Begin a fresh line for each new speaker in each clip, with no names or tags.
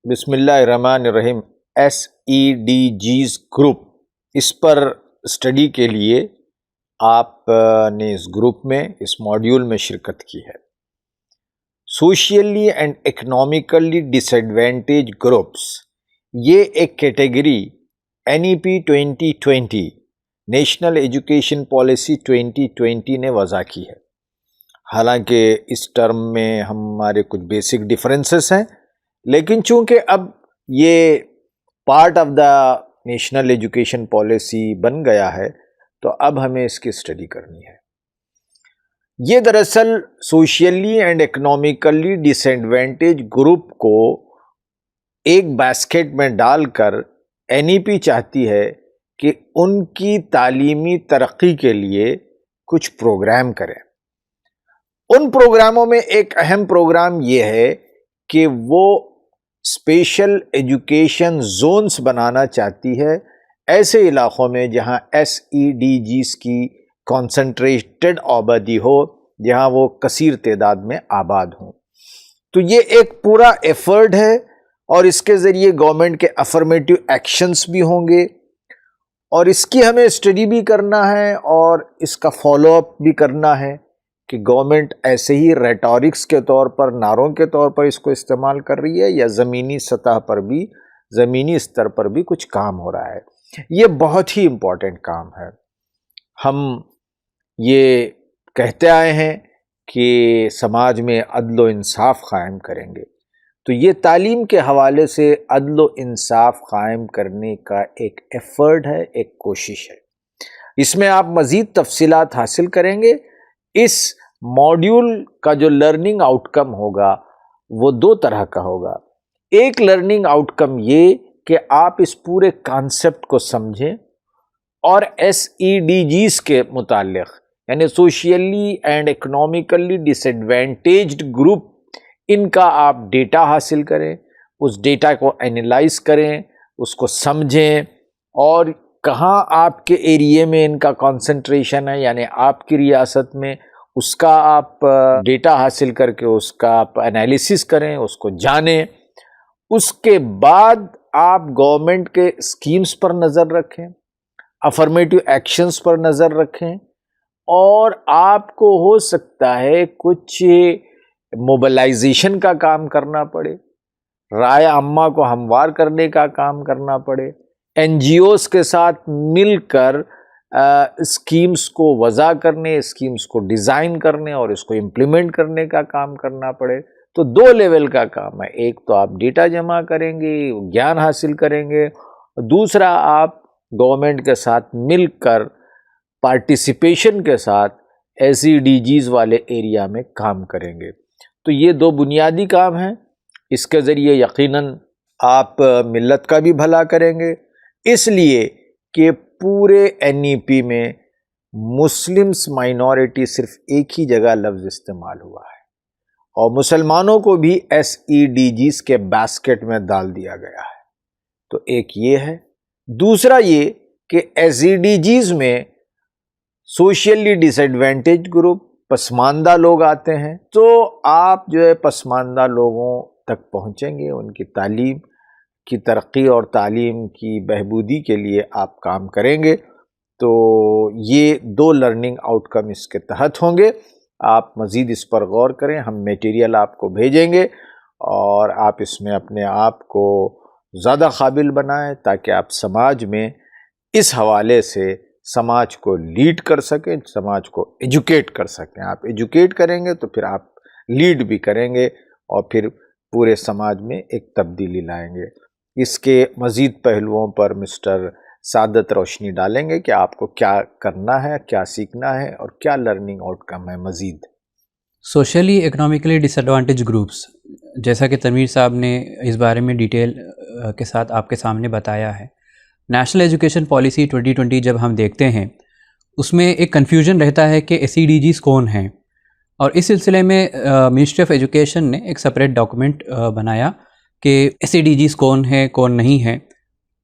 بسم اللہ الرحمن الرحیم. SEDGs گروپ، اس پر اسٹڈی کے لیے آپ نے اس گروپ میں اس ماڈیول میں شرکت کی ہے. Socially and economically disadvantage groups, یہ ایک category NEP 2020 national education policy 2020 نے وضع کی ہے. حالانکہ اس ٹرم میں ہمارے کچھ بیسک ڈفرینسز ہیں، لیکن چونکہ اب یہ part of the national education policy بن گیا ہے تو اب ہمیں اس کی اسٹڈی کرنی ہے. یہ دراصل socially and economically disadvantage group کو ایک باسکٹ میں ڈال کر NEP چاہتی ہے کہ ان کی تعلیمی ترقی کے لیے کچھ پروگرام کریں. ان پروگراموں میں ایک اہم پروگرام یہ ہے کہ وہ اسپیشل ایجوکیشن زونز بنانا چاہتی ہے ایسے علاقوں میں جہاں SEDGs کی کانسنٹریٹڈ آبادی ہو، جہاں وہ کثیر تعداد میں آباد ہوں. تو یہ ایک پورا ایفرٹ ہے اور اس کے ذریعے گورنمنٹ کے افرمیٹیو ایکشنز بھی ہوں گے، اور اس کی ہمیں اسٹڈی بھی کرنا ہے اور اس کا فالو اپ بھی کرنا ہے کہ گورنمنٹ ایسے ہی ریٹورکس کے طور پر، نعروں کے طور پر اس کو استعمال کر رہی ہے یا زمینی سطح پر بھی، زمینی استر پر بھی کچھ کام ہو رہا ہے. یہ بہت ہی امپورٹنٹ کام ہے. ہم یہ کہتے آئے ہیں کہ سماج میں عدل و انصاف قائم کریں گے، تو یہ تعلیم کے حوالے سے عدل و انصاف قائم کرنے کا ایک ایفرٹ ہے، ایک کوشش ہے. اس میں آپ مزید تفصیلات حاصل کریں گے. اس ماڈیول کا جو لرننگ آؤٹ کم ہوگا وہ دو طرح کا ہوگا. ایک لرننگ آؤٹ کم یہ کہ آپ اس پورے کانسیپٹ کو سمجھیں اور SEDGs کے متعلق، یعنی socially and economically disadvantaged group, ان کا آپ ڈیٹا حاصل کریں، اس ڈیٹا کو اینالائز کریں، اس کو سمجھیں، اور کہاں آپ کے ایریے میں ان کا کنسنٹریشن ہے، یعنی آپ کی ریاست میں، اس کا آپ ڈیٹا حاصل کر کے اس کا آپ انالیسس کریں، اس کو جانیں. اس کے بعد آپ گورنمنٹ کے اسکیمز پر نظر رکھیں، افرمیٹیو ایکشنز پر نظر رکھیں، اور آپ کو ہو سکتا ہے کچھ موبلائزیشن کا کام کرنا پڑے، رائے عامہ کو ہموار کرنے کا کام کرنا پڑے، NGOs کے ساتھ مل کر اسکیمز کو وضع کرنے، اسکیمز کو ڈیزائن کرنے اور اس کو امپلیمنٹ کرنے کا کام کرنا پڑے. تو دو لیول کا کام ہے. ایک تو آپ ڈیٹا جمع کریں گے، گیان حاصل کریں گے، دوسرا آپ گورنمنٹ کے ساتھ مل کر پارٹیسپیشن کے ساتھ SEDGs والے ایریا میں کام کریں گے. تو یہ دو بنیادی کام ہیں. اس کے ذریعے یقیناً آپ ملت کا بھی بھلا کریں گے، اس لیے کہ پورے NEP میں مسلمس مائنورٹی صرف ایک ہی جگہ لفظ استعمال ہوا ہے، اور مسلمانوں کو بھی SEDGs کے باسکٹ میں ڈال دیا گیا ہے. تو ایک یہ ہے. دوسرا یہ کہ SEDGs میں سوشلی ڈس ایڈوانٹیج گروپ، پسماندہ لوگ آتے ہیں، تو آپ جو ہے پسماندہ لوگوں تک پہنچیں گے، ان کی تعلیم کی ترقی اور تعلیم کی بہبودی کے لیے آپ کام کریں گے. تو یہ دو لرننگ آؤٹ کم اس کے تحت ہوں گے. آپ مزید اس پر غور کریں، ہم میٹیریل آپ کو بھیجیں گے اور آپ اس میں اپنے آپ کو زیادہ قابل بنائیں تاکہ آپ سماج میں اس حوالے سے سماج کو لیڈ کر سکیں، سماج کو ایجوکیٹ کر سکیں. آپ ایجوکیٹ کریں گے تو پھر آپ لیڈ بھی کریں گے اور پھر پورے سماج میں ایک تبدیلی لائیں گے. اس کے مزید پہلوؤں پر مسٹر سعادت روشنی ڈالیں گے کہ آپ کو کیا کرنا ہے، کیا سیکھنا ہے اور کیا لرننگ آؤٹ کم ہے مزید.
Socially economically disadvantage groups, جیسا کہ تنویر صاحب نے اس بارے میں ڈیٹیل کے ساتھ آپ کے سامنے بتایا ہے. نیشنل ایجوکیشن پالیسی 2020 جب ہم دیکھتے ہیں اس میں ایک کنفیوژن رہتا ہے کہ SEDGs کون ہیں، اور اس سلسلے میں منسٹری آف ایجوکیشن نے ایک سپریٹ ڈاکومنٹ بنایا کہ SEDGs کون ہیں، کون نہیں ہیں.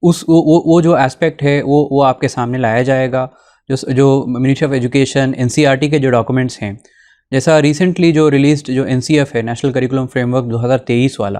وہ جو اسپیکٹ ہے وہ آپ کے سامنے لایا جائے گا. جو منسٹری آف ایجوکیشن NCERT کے جو ڈاکومنٹس ہیں، جیسا ریسنٹلی جو ریلیزڈ جو NCF ہے، نیشنل کریکولم فریم ورک 2023 والا،